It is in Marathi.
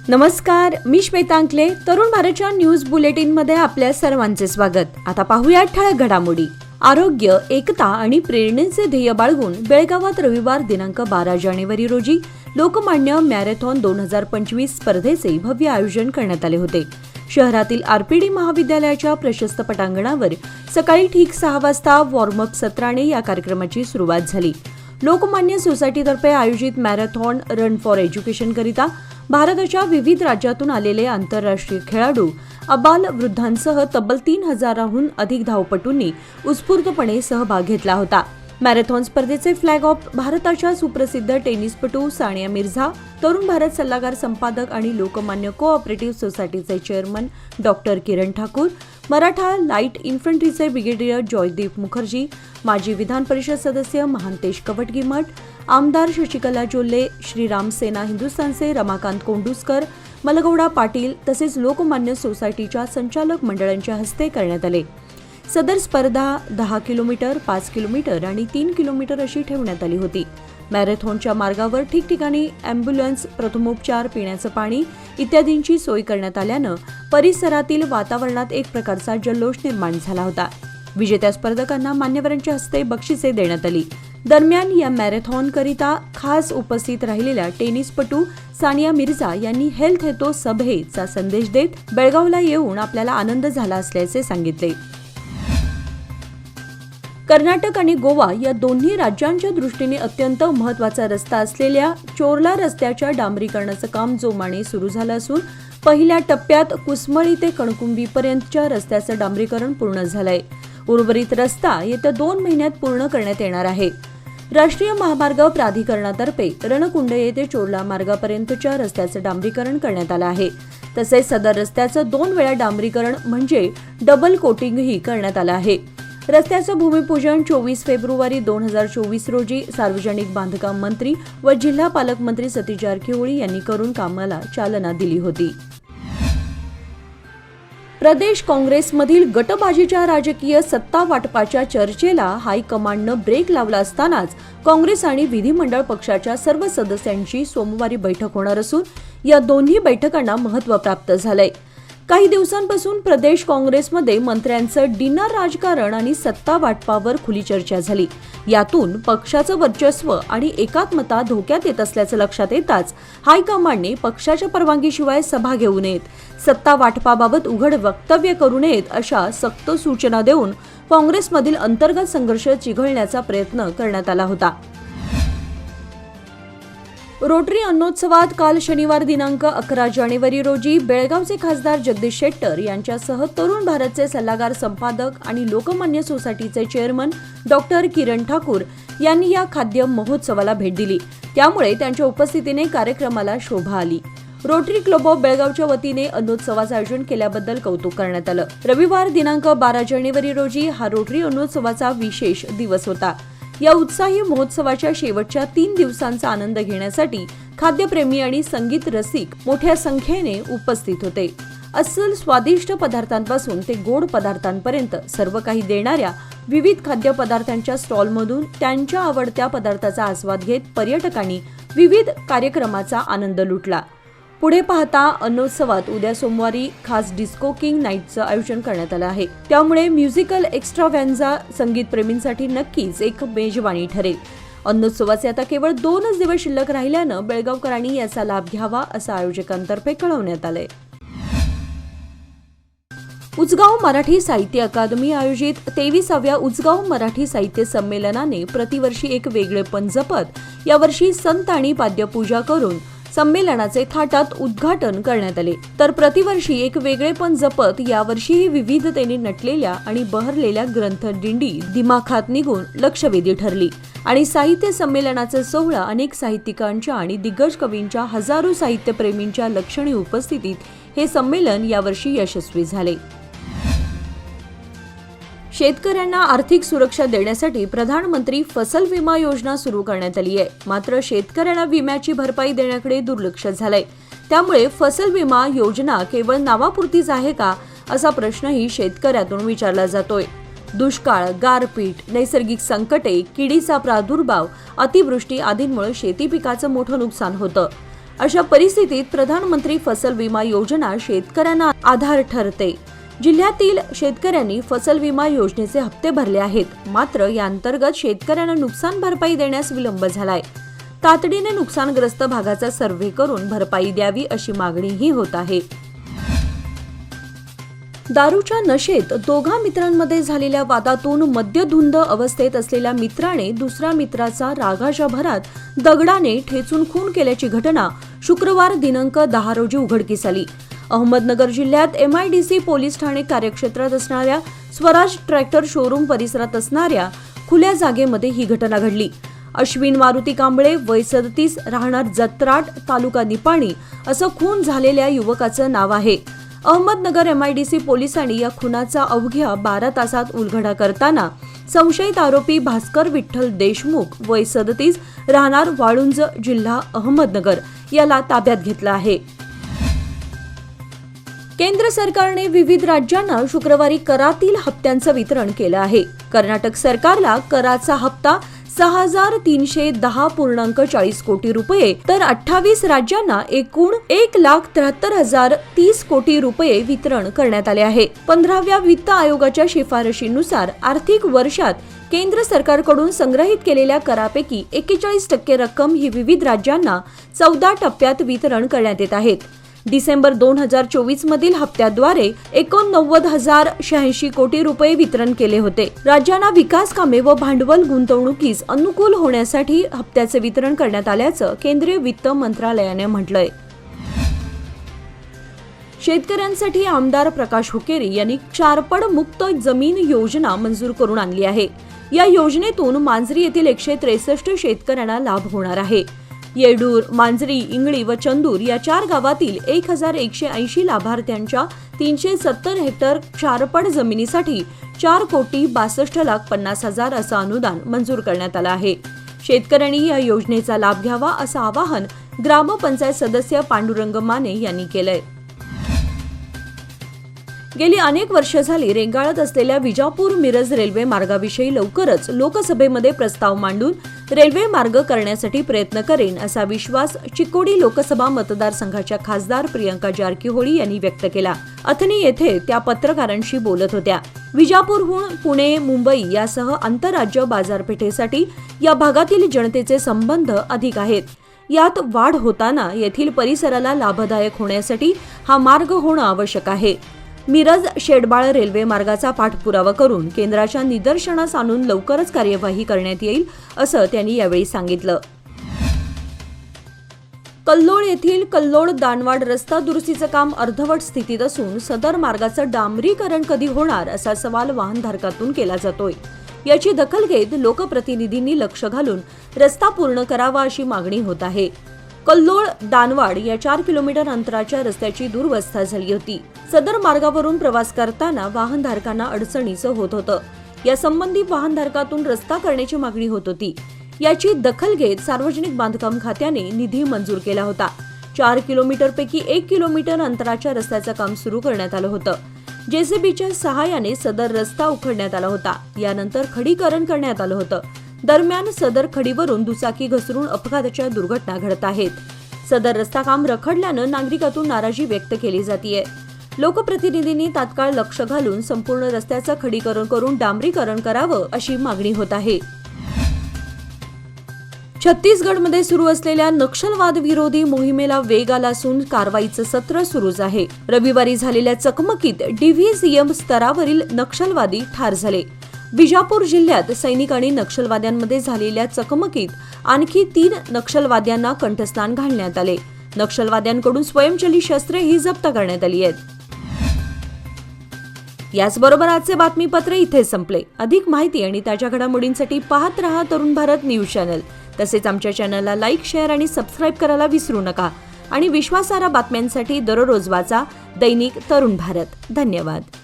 नमस्कार, मी श्वेतांकले. तरुण भारतच्या न्यूज बुलेटिनमध्ये आपल्या सर्वांचे स्वागत. आता पाहूया ठळक घडामोडी. आरोग्य, एकता आणि प्रेरणेचे ध्येय बाळगून बेळगावात रविवार दिनांक 12 जानेवारी रोजी लोकमान्य मॅरेथॉन 2025 स्पर्धेचे भव्य आयोजन करण्यात आले होते. शहरातील आरपीडी महाविद्यालयाच्या प्रशस्त पटांगणावर सकाळी ठीक 6 वाजता वॉर्मअप सत्राने या कार्यक्रमाची सुरुवात झाली. लोकमान्य सोसायटीतर्फे आयोजित मॅरेथॉन रन फॉर एज्युकेशन करिता भारताच्या विविध राज्यातून आलेले आंतरराष्ट्रीय खेळाडू, अबाल वृद्धांसह तब्बल 3000हून अधिक धावपटूंनी उत्स्फूर्तपणे सहभाग घेतला होता. मॅरेथॉन स्पर्धेचे फ्लॅग ऑफ भारताच्या सुप्रसिद्ध टेनिसपटू सानिया मिर्झा, तरुण भारत सल्लागार संपादक आणि लोकमान्य कोऑपरेटिव्ह सोसायटीचे चेअरमन डॉक्टर किरण ठाकूर, मराठा लाईट इन्फंट्रीचे ब्रिगेडियर जॉयदीप मुखर्जी, माजी विधान परिषद सदस्य महांतेश कवटगीमठ, आमदार शशिकला जोल्ले, श्रीराम सेना हिंदुस्थानचे रमाकांत कोंडुस्कर, मलगौडा पाटील तसेच लोकमान्य सोसायटीच्या संचालक मंडळांच्या हस्ते करण्यात आले. सदर स्पर्धा 10 किलोमीटर, 5 किलोमीटर आणि 3 किलोमीटर अशी ठेवण्यात आली होती. मॅरेथॉनच्या मार्गावर ठिकठिकाणी अँब्युलन्स, प्रथमोपचार, पिण्याचं पाणी इत्यादींची सोय करण्यात आल्यानं परिसरातील वातावरणात एक प्रकारचा जल्लोष निर्माण झाला होता. विजेत्या स्पर्धकांना मान्यवरांच्या हस्ते बक्षिसे देण्यात आली. दरम्यान या मॅरेथॉनकरिता खास उपस्थित राहिलेल्या टेनिसपटू सानिया मिर्झा यांनी हेल्थ हेतो सभेचा संदेश देत बेळगावला येऊन आपल्याला आनंद झाला असल्याचे सांगितले. कर्नाटक आणि गोवा या दोन्ही राज्यांच्या दृष्टीने अत्यंत महत्त्वाचा रस्ता असलेल्या चोरला रस्त्याच्या डांबरीकरणाचं काम जोमाने सुरू झालं असून पहिल्या टप्प्यात कुसमळी ते कणकुंबीपर्यंतच्या रस्त्याचं डांबरीकरण पूर्ण झालंय. उर्वरित रस्ता येत्या 2 महिन्यात पूर्ण करण्यात येणार आहे. राष्ट्रीय महामार्ग प्राधिकरणातर्फे रणकुंड येथे चोरला मार्गापर्यंतच्या रस्त्याचं डांबरीकरण करण्यात आलं आहे. तसेच सदर रस्त्याचं 2 वेळा डांबरीकरण म्हणजे डबल कोटिंगही करण्यात आलं आहे. रस्त्याचं भूमिपूजन 24 फेब्रुवारी 2024 रोजी सार्वजनिक बांधकाम मंत्री व जिल्हा पालकमंत्री सतीश जारकिहोळी यांनी करून कामाला चालना दिली होती. प्रदेश काँग्रेसमधील गटबाजीच्या राजकीय सत्ता वाटपाच्या चर्चेला हायकमांडनं ब्रेक लावला असतानाच काँग्रेस आणि विधिमंडळ पक्षाच्या सर्व सदस्यांची सोमवारी बैठक होणार असून या दोन्ही बैठकांना महत्त्व प्राप्त झालंय. काही दिवसांपासून प्रदेश काँग्रेसमध्ये मंत्र्यांचं डिनर राजकारण आणि सत्ता वाटपावर खुली चर्चा झाली. यातून पक्षाचं वर्चस्व आणि एकात्मता धोक्यात येत असल्याचं लक्षात येताच हायकमांडने पक्षाच्या परवानगीशिवाय सभा घेऊ नयेत, सत्ता वाटपाबाबत उघड वक्तव्य करू नयेत अशा सक्त सूचना देऊन काँग्रेसमधील अंतर्गत संघर्ष चिघळण्याचा प्रयत्न करण्यात आला होता. रोटरी अन्नोत्सवात काल शनिवार दिनांक 11 जानेवारी रोजी बेळगावचे खासदार जगदीश शेट्टर यांच्यासह तरुण भारतचे सल्लागार संपादक आणि लोकमान्य सोसायटीचे चेअरमन डॉक्टर किरण ठाकूर यांनी या खाद्य महोत्सवाला भेट दिली. त्यामुळे त्यांच्या उपस्थितीने कार्यक्रमाला शोभा आली. रोटरी क्लब ऑफ बेळगावच्या वतीने अन्नोत्सवाचं आयोजन केल्याबद्दल कौतुक करण्यात आलं. रविवार दिनांक 12 जानेवारी रोजी हा रोटरी अन्नोत्सवाचा विशेष दिवस होता. या उत्साही महोत्सवाच्या शेवटच्या 3 दिवसांचा आनंद घेण्यासाठी खाद्यप्रेमी आणि संगीत रसिक मोठ्या संख्येने उपस्थित होते. अस्सल स्वादिष्ट पदार्थांपासून ते गोड पदार्थांपर्यंत सर्व काही देणाऱ्या विविध खाद्यपदार्थांच्या स्टॉलमधून त्यांच्या आवडत्या पदार्थाचा आस्वाद घेत पर्यटकांनी विविध कार्यक्रमाचा आनंद लुटला. पुढे पाहता अन्नोत्सवात उद्या सोमवारी खास डिस्को किंग नाईटचं आयोजन करण्यात आलं आहे. त्यामुळे म्युझिकल एक्स्ट्राव्हॅन्झा संगीतप्रेमींसाठी नक्कीच एक मेजवानी ठरेल. अन्नोत्सवाचे आता केवळ 2च दिवस शिल्लक राहिल्यानं बेळगावकरांनी याचा लाभ घ्यावा असं आयोजकांतर्फे कळवण्यात आलंय. उचगाव मराठी साहित्य अकादमी आयोजित 23व्या उचगाव मराठी साहित्य संमेलनाने प्रतिवर्षी एक वेगळेपण जपत यावर्षी संत आणि पाद्यपूजा करून संमेलनाचे थाटात उद्घाटन करण्यात आले. तर प्रतिवर्षी एक वेगळेपण जपत यावर्षीही विविधतेने नटलेल्या आणि बहरलेल्या ग्रंथदिंडी दिमाखात निघून लक्षवेधी ठरली आणि साहित्य संमेलनाचा सोहळा अनेक साहित्यिकांच्या आणि दिग्गज कवींच्या हजारो साहित्यप्रेमींच्या लक्षणीय उपस्थितीत हे संमेलन यावर्षी यशस्वी झाले. शेतकऱ्यांना आर्थिक सुरक्षा देण्यासाठी प्रधानमंत्री फसल विमा योजना सुरू करण्यात आली आहे. मात्र शेतकऱ्यांना विम्याची भरपाई देण्याकडे दुर्लक्ष झालंय. त्यामुळे फसल विमा योजना केवळ नावापुरतीच आहे का असा प्रश्नही शेतकऱ्यातून विचारला जातोय. दुष्काळ, गारपीट, नैसर्गिक संकटे, किडीचा प्रादुर्भाव, अतिवृष्टी आदींमुळे शेती पिकाचं मोठं नुकसान होतं. अशा परिस्थितीत प्रधानमंत्री फसल विमा योजना शेतकऱ्यांना आधार ठरते. जिल्ह्यातील शेतकऱ्यांनी फसल विमा योजनेचे हप्ते भरले आहेत, मात्र या अंतर्गत शेतकऱ्यांना नुकसान भरपाई देण्यास विलंब झालाय. तातडीने नुकसानग्रस्त भागाचा सर्व्हे करून भरपाई द्यावी अशी मागणीही होत आहे. दारूच्या नशेत दोघा मित्रांमध्ये झालेल्या वादातून मद्यधुंद अवस्थेत असलेल्या मित्राने दुसऱ्या मित्राचा रागाच्या भरात दगडाने ठेचून खून केल्याची घटना शुक्रवार दिनांक 10 रोजी उघडकीस आली. अहमदनगर जिल्ह्यात MIDC पोलीस ठाणे कार्यक्षेत्रात असणाऱ्या स्वराज ट्रॅक्टर शोरूम परिसरात असणाऱ्या खुल्या जागेमध्ये ही घटना घडली. अश्विन मारुती कांबळे, वय 37, राहणार जत्राट, तालुका निपाणी असं खून झालेल्या युवकाचं नाव आहे. अहमदनगर MIDC पोलिसांनी या खुनाचा अवघ्या 12 तासात उलगडा करताना संशयित आरोपी भास्कर विठ्ठल देशमुख, वय 37, राहणार वाळुंज, जिल्हा अहमदनगर याला ताब्यात घेतलं आहे. केंद्र सरकारने विविध राज्यांना शुक्रवारी करातील हप्त्यांचं वितरण केलं आहे. कर्नाटक सरकारला कराचा हप्ता 6,310.40 कोटी रुपये तर 28 राज्यांना एकूण 1,73,030 कोटी रुपये वितरण करण्यात आले आहे. 15व्या वित्त आयोगाच्या शिफारशीनुसार आर्थिक वर्षात केंद्र सरकारकडून संग्रहित केलेल्या करापैकी 41% रक्कम ही विविध राज्यांना 14 टप्प्यात वितरण करण्यात येत आहेत. डिसेंबर 2024 मधील हप्त्याद्वारे 89,086 कोटी रुपये वितरण केले होते. राज्यांना विकास कामे व भांडवल गुंतवणुकीस अनुकूल होण्यासाठी हप्त्याचे वितरण करण्यात आल्याचं केंद्रीय वित्त मंत्रालयाने म्हटलंय. शेतकऱ्यांसाठी आमदार प्रकाश हुक्केरी यांनी क्षारपड मुक्त जमीन योजना मंजूर करून आणली आहे. या योजनेतून मांजरी येथील 163 शेतकऱ्यांना लाभ होणार आहे. येडूर, मांजरी, इंगळी व चंदूर या 4 गावातील 1,180 लाभार्थ्यांच्या 370 हेक्टर क्षारपड जमिनीसाठी 4,62,50,000 असं अनुदान मंजूर करण्यात आलं आहे. शेतकऱ्यांनी या योजनेचा लाभ घ्यावा असं आवाहन ग्रामपंचायत सदस्य पांडुरंग माने यांनी केलंय. गेली अनेक वर्ष झाली रेंगाळत असलेल्या विजापूर मिरज रेल्वे मार्गाविषयी लवकरच लोकसभेमध्ये प्रस्ताव मांडून रेल्वे मार्ग करण्यासाठी प्रयत्न करेन असा विश्वास चिकोडी लोकसभा मतदारसंघाच्या खासदार प्रियंका जारकीहोळी यांनी व्यक्त केला. अथणी येथे त्या पत्रकारांशी बोलत होत्या. विजापूरहून पुणे, मुंबई यासह आंतरराज्य बाजारपेठेसाठी या भागातील जनतेचे संबंध अधिक आहेत. यात वाढ होताना येथील परिसराला लाभदायक होण्यासाठी हा मार्ग होणं आवश्यक आहे. मिरज शेडबाळ रेल्वे मार्गाचा पाठपुरावा करून केंद्राच्या निदर्शनास आणून लवकरच कार्यवाही करण्यात येईल असं त्यांनी यावेळी सांगितलं. कल्लोळ येथील कल्लोळ दानवाड रस्ता दुरुस्तीचं काम अर्धवट स्थितीत असून सदर मार्गाचं डांबरीकरण कधी होणार असा सवाल वाहनधारकातून केला जातोय. याची दखल घेत लोकप्रतिनिधींनी लक्ष घालून रस्ता पूर्ण करावा अशी मागणी होत आहे. कल्लोळ दानवाड या 4 किलोमीटर अंतराच्या रस्त्याची दुरवस्था झाली होती. सदर मार्गावरून प्रवास करताना वाहनधारकांना अडचणीचं होत होतं. यासंबंधी वाहनधारकातून रस्ता करण्याची मागणी होत होती. याची दखल घेत सार्वजनिक बांधकाम खात्याने निधी मंजूर केला होता. 4 किलोमीटरपैकी 1 किलोमीटर अंतराच्या रस्त्याचं काम सुरू करण्यात आलं होतं. JCBच्या सहाय्याने सदर रस्ता उखडण्यात आला होता. यानंतर खडीकरण करण्यात आलं होतं. दरम्यान सदर खडीवरून दुचाकी घसरून अपघाताच्या दुर्घटना घडत आहेत. सदर रस्ता काम रखडल्यानं नागरिकातून नाराजी व्यक्त केली जातीये. लोकप्रतिनिधींनी तात्काळ लक्ष घालून संपूर्ण रस्त्याचं खडीकरण करून डांबरीकरण करावं अशी मागणी होत आहे. छत्तीसगडमध्ये सुरू असलेल्या नक्षलवाद विरोधी मोहिमेला वेग आला असून कारवाईचं सत्र सुरूच आहे. रविवारी झालेल्या चकमकीत DVCM स्तरावरील नक्षलवादी ठार झाले. विजापूर जिल्ह्यात सैनिक आणि नक्षलवाद्यांमध्ये झालेल्या चकमकीत आणखी 3 नक्षलवाद्यांना कंठस्नान घालण्यात आले. नक्षलवाद्यांकडून स्वयंचलित शस्त्रेही जप्त करण्यात आली आहेत. याचबरोबर आजचे बातमीपत्र इथे संपले. अधिक माहिती आणि ताज्या घडामोडींसाठी पाहत रहा तरुण भारत न्यूज चॅनल. तसेच आमच्या चॅनलला लाईक, शेअर आणि सबस्क्राईब करायला विसरू नका. आणि विश्वासार्ह बातम्यांसाठी दररोज वाचा दैनिक तरुण भारत. धन्यवाद.